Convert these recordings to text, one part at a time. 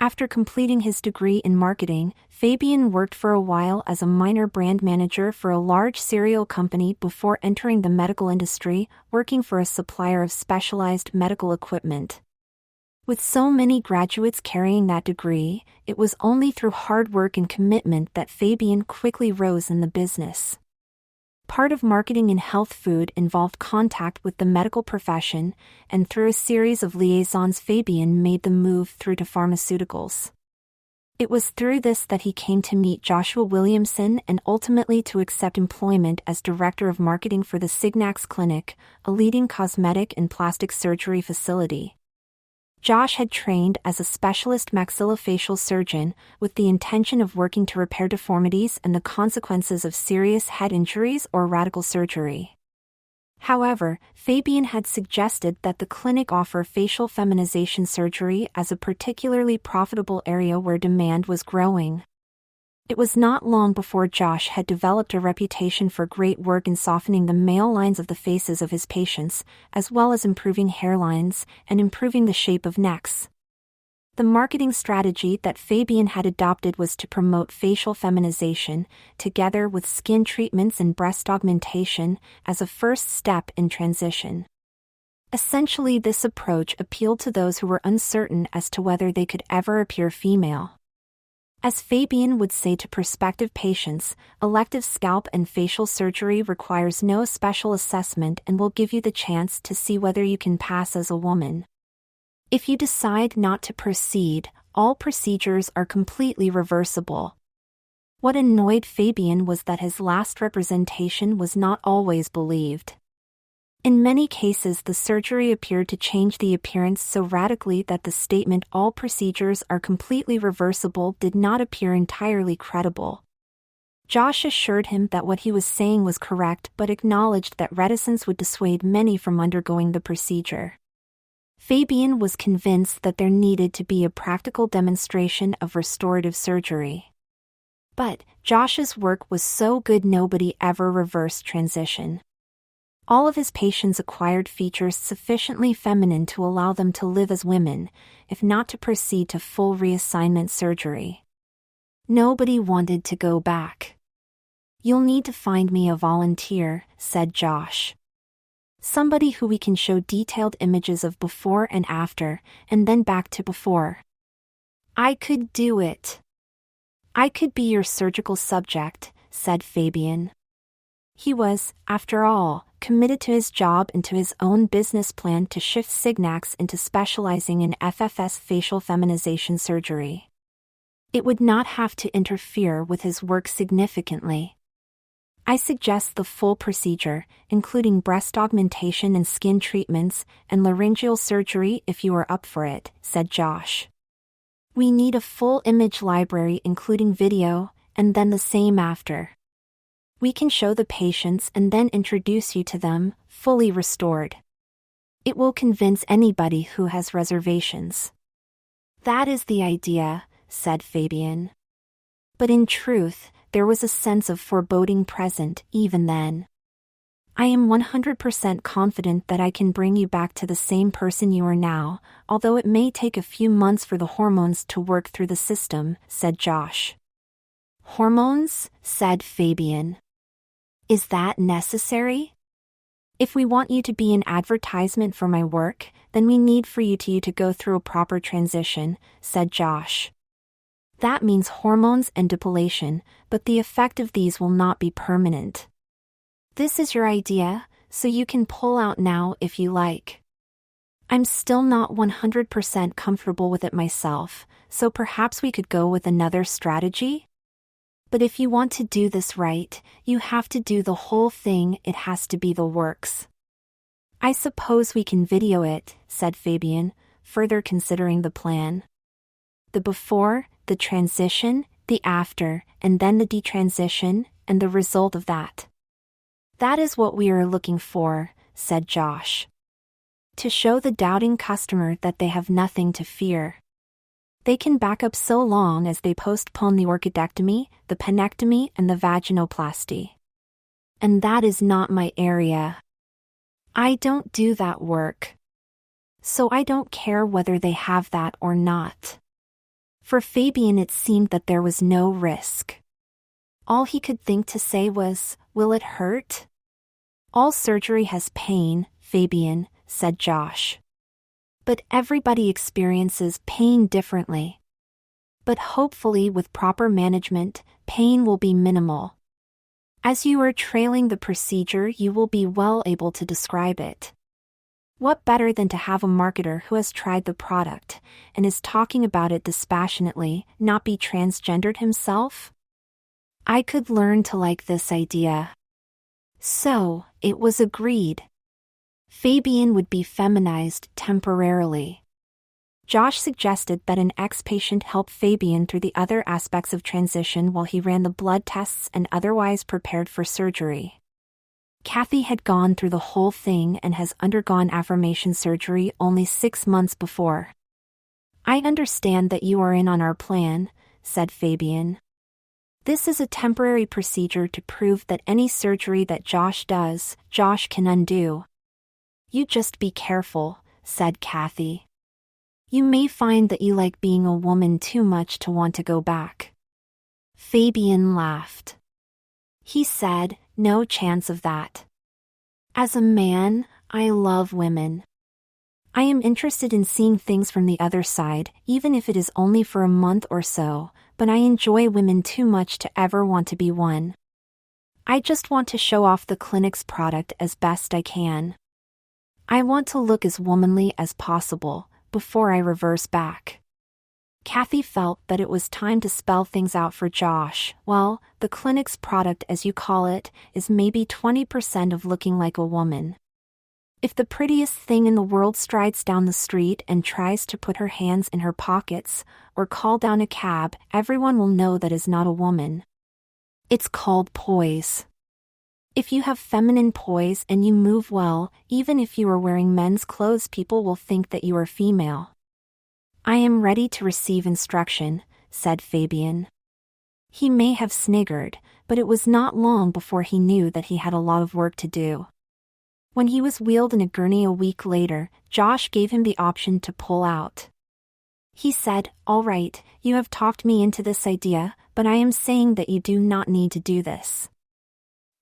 After completing his degree in marketing, Fabian worked for a while as a minor brand manager for a large cereal company before entering the medical industry, working for a supplier of specialized medical equipment. With so many graduates carrying that degree, it was only through hard work and commitment that Fabian quickly rose in the business. Part of marketing in health food involved contact with the medical profession, and through a series of liaisons Fabian made the move through to pharmaceuticals. It was through this that he came to meet Joshua Williamson and ultimately to accept employment as director of marketing for the Signax Clinic, a leading cosmetic and plastic surgery facility. Josh had trained as a specialist maxillofacial surgeon with the intention of working to repair deformities and the consequences of serious head injuries or radical surgery. However, Fabian had suggested that the clinic offer facial feminization surgery as a particularly profitable area where demand was growing. It was not long before Josh had developed a reputation for great work in softening the male lines of the faces of his patients, as well as improving hairlines and improving the shape of necks. The marketing strategy that Fabian had adopted was to promote facial feminization, together with skin treatments and breast augmentation, as a first step in transition. Essentially, this approach appealed to those who were uncertain as to whether they could ever appear female. As Fabian would say to prospective patients, elective scalp and facial surgery requires no special assessment and will give you the chance to see whether you can pass as a woman. If you decide not to proceed, all procedures are completely reversible. What annoyed Fabian was that his last representation was not always believed. In many cases, the surgery appeared to change the appearance so radically that the statement "all procedures are completely reversible" did not appear entirely credible. Josh assured him that what he was saying was correct but acknowledged that reticence would dissuade many from undergoing the procedure. Fabian was convinced that there needed to be a practical demonstration of restorative surgery. But Josh's work was so good nobody ever reversed transition. All of his patients acquired features sufficiently feminine to allow them to live as women, if not to proceed to full reassignment surgery. Nobody wanted to go back. "You'll need to find me a volunteer," said Josh. "Somebody who we can show detailed images of before and after, and then back to before." "I could do it. I could be your surgical subject," said Fabian. He was, after all, committed to his job and to his own business plan to shift Signax into specializing in FFS facial feminization surgery. It would not have to interfere with his work significantly. "I suggest the full procedure, including breast augmentation and skin treatments, and laryngeal surgery if you are up for it," said Josh. "We need a full image library including video, and then the same after. We can show the patients and then introduce you to them, fully restored. It will convince anybody who has reservations." "That is the idea," said Fabian. But in truth, there was a sense of foreboding present even then. "I am 100% confident that I can bring you back to the same person you are now, although it may take a few months for the hormones to work through the system," said Josh. "Hormones?" said Fabian. "Is that necessary? If we want you to be an advertisement for my work, then we need for you to go through a proper transition," said Josh. "That means hormones and depilation, but the effect of these will not be permanent. This is your idea, so you can pull out now if you like. I'm still not 100% comfortable with it myself, so perhaps we could go with another strategy? But if you want to do this right, you have to do the whole thing. It has to be the works." "I suppose we can video it," said Fabian, further considering the plan. "The before, the transition, the after, and then the detransition, and the result of that." "That is what we are looking for," said Josh. "To show the doubting customer that they have nothing to fear. They can back up so long as they postpone the orchidectomy, the penectomy, and the vaginoplasty. And that is not my area. I don't do that work. So I don't care whether they have that or not. For Fabian it seemed that there was no risk. All he could think to say was, "Will it hurt?" "All surgery has pain, Fabian," said Josh. "But everybody experiences pain differently. But hopefully with proper management, pain will be minimal. As you are trailing the procedure, you will be well able to describe it. What better than to have a marketer who has tried the product and is talking about it dispassionately, not be transgendered himself? I could learn to like this idea." So, it was agreed. Fabian would be feminized temporarily. Josh suggested that an ex-patient help Fabian through the other aspects of transition while he ran the blood tests and otherwise prepared for surgery. Kathy had gone through the whole thing and has undergone affirmation surgery only 6 months before. "I understand that you are in on our plan," said Fabian. "This is a temporary procedure to prove that any surgery that Josh does, Josh can undo." "You just be careful," said Kathy. "You may find that you like being a woman too much to want to go back." Fabian laughed. He said, "No chance of that. As a man, I love women. I am interested in seeing things from the other side, even if it is only for a month or so, but I enjoy women too much to ever want to be one. I just want to show off the clinic's product as best I can. I want to look as womanly as possible before I reverse back." Kathy felt that it was time to spell things out for Josh. "Well, the clinic's product, as you call it, is maybe 20% of looking like a woman. If the prettiest thing in the world strides down the street and tries to put her hands in her pockets or call down a cab, everyone will know that is not a woman. It's called poise. If you have feminine poise and you move well, even if you are wearing men's clothes, people will think that you are female." "I am ready to receive instruction," said Fabian. He may have sniggered, but it was not long before he knew that he had a lot of work to do. When he was wheeled in a gurney a week later, Josh gave him the option to pull out. He said, "All right, you have talked me into this idea, but I am saying that you do not need to do this.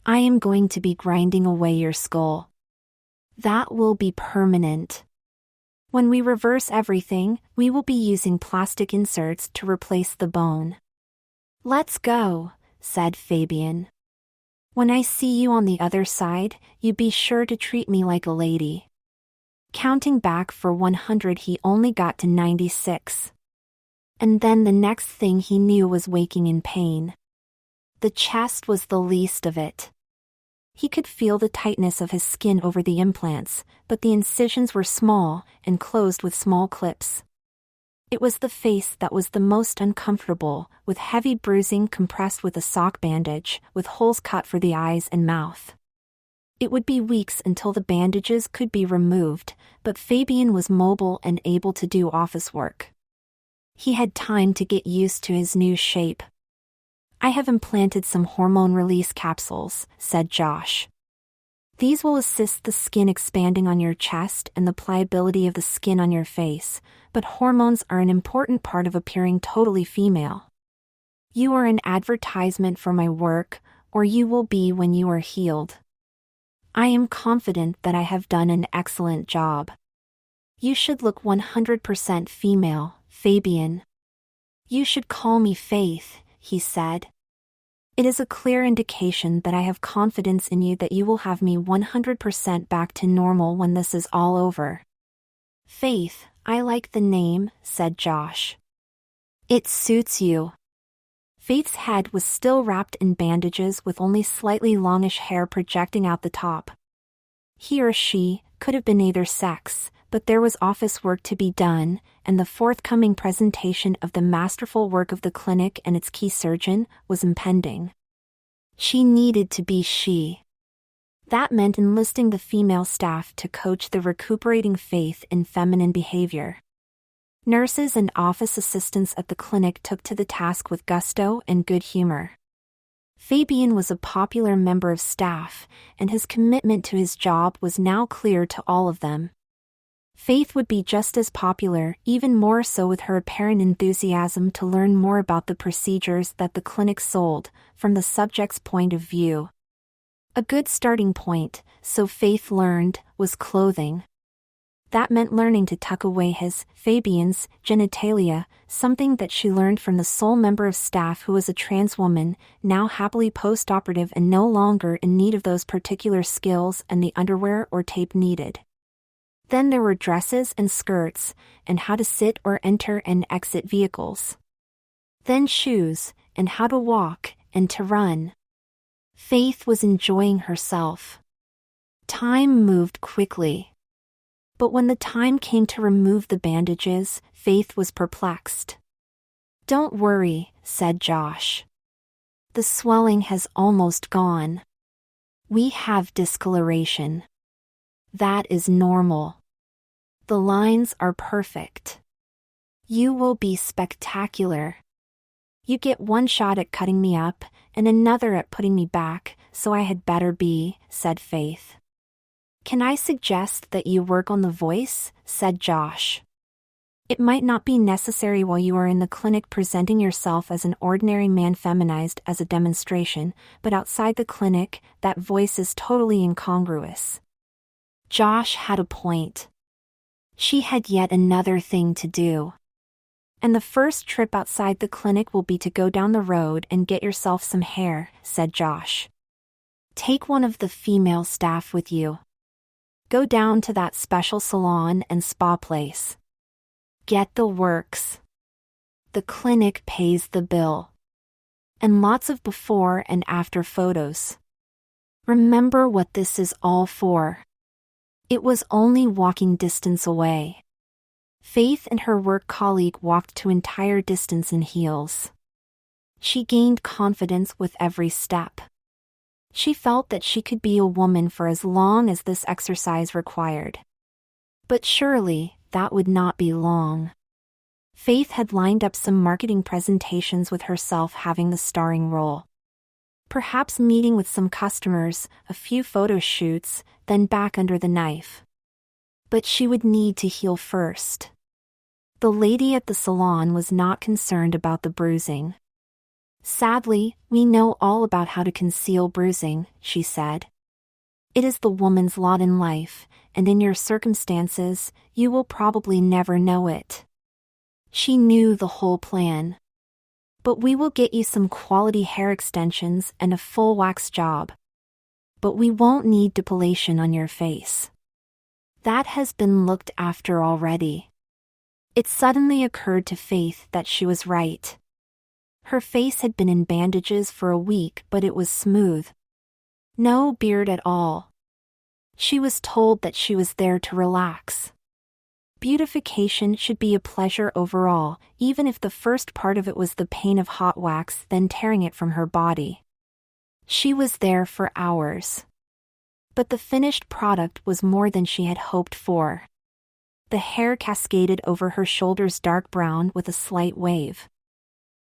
I am going to be grinding away your skull. That will be permanent. When we reverse everything, we will be using plastic inserts to replace the bone." "Let's go," said Fabian. "When I see you on the other side, you be sure to treat me like a lady." Counting back for 100, he only got to 96. And then the next thing he knew was waking in pain. The chest was the least of it. He could feel the tightness of his skin over the implants, but the incisions were small and closed with small clips. It was the face that was the most uncomfortable, with heavy bruising compressed with a sock bandage, with holes cut for the eyes and mouth. It would be weeks until the bandages could be removed, but Fabian was mobile and able to do office work. He had time to get used to his new shape. "I have implanted some hormone release capsules," said Josh. "These will assist the skin expanding on your chest and the pliability of the skin on your face, but hormones are an important part of appearing totally female. You are an advertisement for my work, or you will be when you are healed. I am confident that I have done an excellent job. You should look 100% female, Fabian. You should call me Faith," he said. "It is a clear indication that I have confidence in you that you will have me 100% back to normal when this is all over." "Faith, I like the name," said Josh. "It suits you." Faith's head was still wrapped in bandages with only slightly longish hair projecting out the top. He or she could have been either sex, but there was office work to be done, and the forthcoming presentation of the masterful work of the clinic and its key surgeon was impending. She needed to be she. That meant enlisting the female staff to coach the recuperating Faith in feminine behavior. Nurses and office assistants at the clinic took to the task with gusto and good humor. Fabian was a popular member of staff, and his commitment to his job was now clear to all of them. Faith would be just as popular, even more so with her apparent enthusiasm to learn more about the procedures that the clinic sold, from the subject's point of view. A good starting point, so Faith learned, was clothing. That meant learning to tuck away Fabian's genitalia, something that she learned from the sole member of staff who was a trans woman, now happily post-operative and no longer in need of those particular skills and the underwear or tape needed. Then there were dresses and skirts, and how to sit or enter and exit vehicles. Then shoes, and how to walk, and to run. Faith was enjoying herself. Time moved quickly. But when the time came to remove the bandages, Faith was perplexed. "Don't worry," said Josh. "The swelling has almost gone. We have discoloration. That is normal. The lines are perfect. You will be spectacular. You get one shot at cutting me up, and another at putting me back, so I had better be," said Faith. "Can I suggest that you work on the voice?" said Josh. "It might not be necessary while you are in the clinic presenting yourself as an ordinary man feminized as a demonstration, but outside the clinic, that voice is totally incongruous." Josh had a point. She had yet another thing to do. "And the first trip outside the clinic will be to go down the road and get yourself some hair," said Josh. "Take one of the female staff with you. Go down to that special salon and spa place. Get the works. The clinic pays the bill. And lots of before and after photos. Remember what this is all for." It was only walking distance away. Faith and her work colleague walked to entire distance in heels. She gained confidence with every step. She felt that she could be a woman for as long as this exercise required. But surely, that would not be long. Faith had lined up some marketing presentations with herself having the starring role. Perhaps meeting with some customers, a few photo shoots, then back under the knife. But she would need to heal first. The lady at the salon was not concerned about the bruising. "Sadly, we know all about how to conceal bruising," she said. "It is the woman's lot in life, and in your circumstances, you will probably never know it." She knew the whole plan. "But we will get you some quality hair extensions and a full wax job. But we won't need depilation on your face. That has been looked after already." It suddenly occurred to Faith that she was right. Her face had been in bandages for a week, but it was smooth. No beard at all. She was told that she was there to relax. Beautification should be a pleasure overall, even if the first part of it was the pain of hot wax then tearing it from her body. She was there for hours. But the finished product was more than she had hoped for. The hair cascaded over her shoulders dark brown with a slight wave.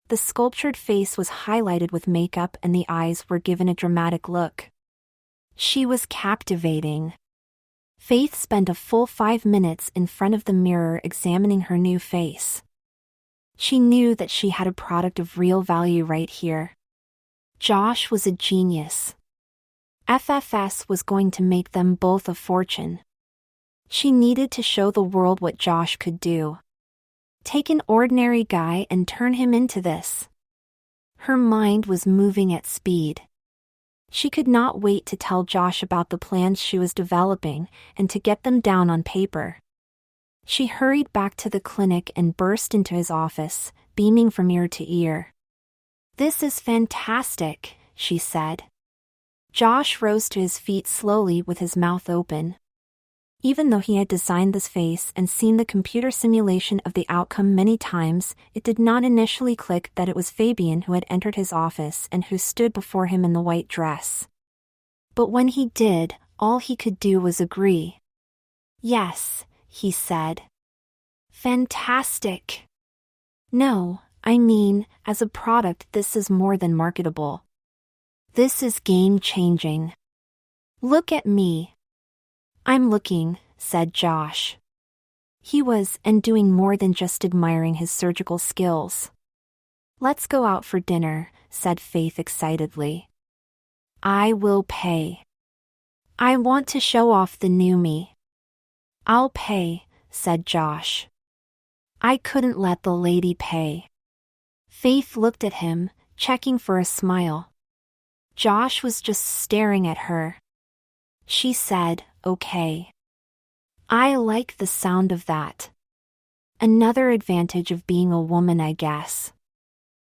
The sculptured face was highlighted with makeup and the eyes were given a dramatic look. She was captivating. Faith spent a full 5 minutes in front of the mirror examining her new face. She knew that she had a product of real value right here. Josh was a genius. FFS was going to make them both a fortune. She needed to show the world what Josh could do. Take an ordinary guy and turn him into this. Her mind was moving at speed. She could not wait to tell Josh about the plans she was developing and to get them down on paper. She hurried back to the clinic and burst into his office, beaming from ear to ear. "This is fantastic," she said. Josh rose to his feet slowly with his mouth open. Even though he had designed this face and seen the computer simulation of the outcome many times, it did not initially click that it was Fabian who had entered his office and who stood before him in the white dress. But when he did, all he could do was agree. "Yes," he said. "Fantastic. No, I mean, as a product this is more than marketable. This is game-changing. Look at me." "I'm looking," said Josh. He was, and doing more than just admiring his surgical skills. "Let's go out for dinner," said Faith excitedly. "I will pay. I want to show off the new me." "I'll pay," said Josh. "I couldn't let the lady pay." Faith looked at him, checking for a smile. Josh was just staring at her. She said, "Okay. I like the sound of that. Another advantage of being a woman, I guess."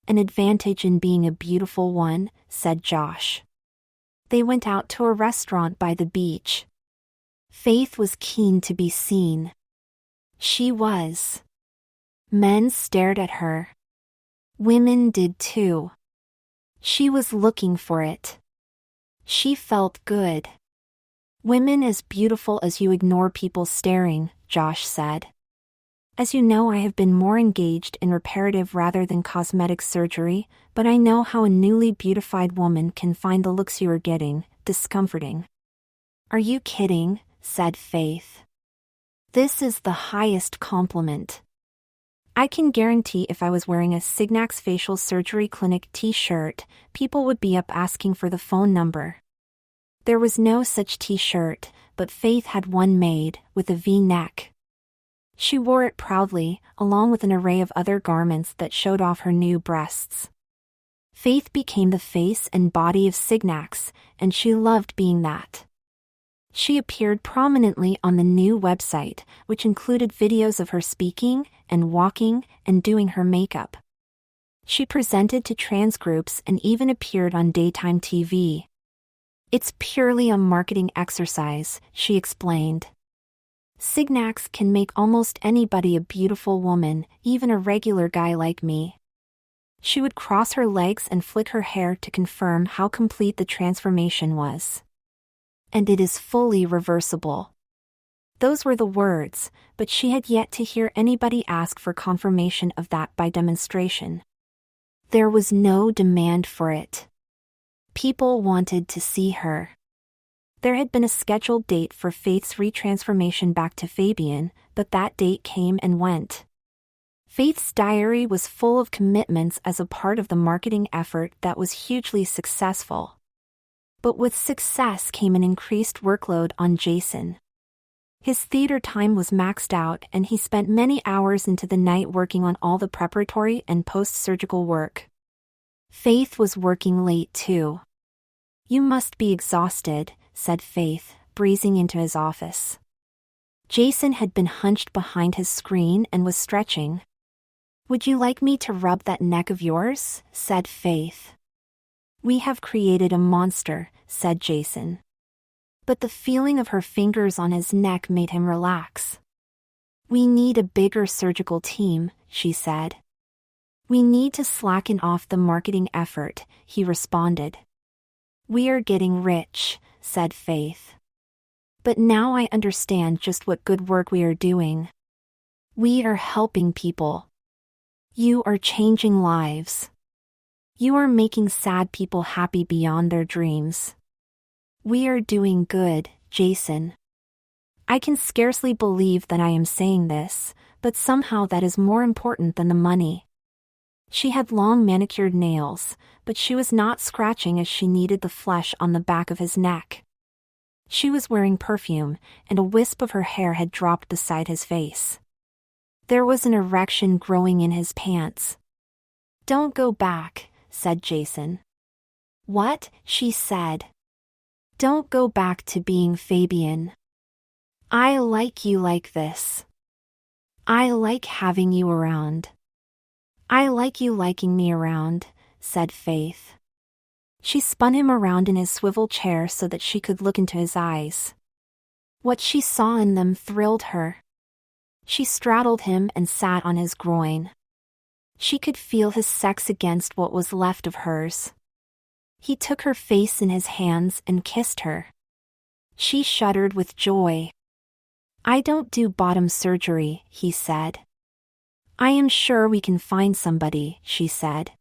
"An advantage in being a beautiful one," said Josh. They went out to a restaurant by the beach. Faith was keen to be seen. She was. Men stared at her. Women did too. She was looking for it. She felt good. "Women as beautiful as you ignore people staring," Josh said. "As you know, I have been more engaged in reparative rather than cosmetic surgery, but I know how a newly beautified woman can find the looks you are getting discomforting." "Are you kidding?" said Faith. "This is the highest compliment. I can guarantee if I was wearing a Signax Facial Surgery Clinic t-shirt, people would be up asking for the phone number." There was no such t-shirt, but Faith had one made, with a V-neck. She wore it proudly, along with an array of other garments that showed off her new breasts. Faith became the face and body of Signax, and she loved being that. She appeared prominently on the new website, which included videos of her speaking, and walking, and doing her makeup. She presented to trans groups and even appeared on daytime TV. "It's purely a marketing exercise," she explained. "Signax can make almost anybody a beautiful woman, even a regular guy like me." She would cross her legs and flick her hair to confirm how complete the transformation was. "And it is fully reversible." Those were the words, but she had yet to hear anybody ask for confirmation of that by demonstration. There was no demand for it. People wanted to see her. There had been a scheduled date for Faith's retransformation back to Fabian, but that date came and went. Faith's diary was full of commitments as a part of the marketing effort that was hugely successful. But with success came an increased workload on Jason. His theater time was maxed out and he spent many hours into the night working on all the preparatory and post-surgical work. Faith was working late too. "You must be exhausted," said Faith, breezing into his office. Jason had been hunched behind his screen and was stretching. "Would you like me to rub that neck of yours?" said Faith. "We have created a monster," said Jason. But the feeling of her fingers on his neck made him relax. "We need a bigger surgical team," she said. "We need to slacken off the marketing effort," he responded. "We are getting rich," said Faith. "But now I understand just what good work we are doing. We are helping people. You are changing lives. You are making sad people happy beyond their dreams. We are doing good, Jason. I can scarcely believe that I am saying this, but somehow that is more important than the money." She had long manicured nails, but she was not scratching as she kneaded the flesh on the back of his neck. She was wearing perfume, and a wisp of her hair had dropped beside his face. There was an erection growing in his pants. "Don't go back," said Jason. "What?" she said. "Don't go back to being Fabian. I like you like this. I like having you around. I like you liking me around," said Faith. She spun him around in his swivel chair so that she could look into his eyes. What she saw in them thrilled her. She straddled him and sat on his groin. She could feel his sex against what was left of hers. He took her face in his hands and kissed her. She shuddered with joy. "I don't do bottom surgery," he said. "I am sure we can find somebody," she said.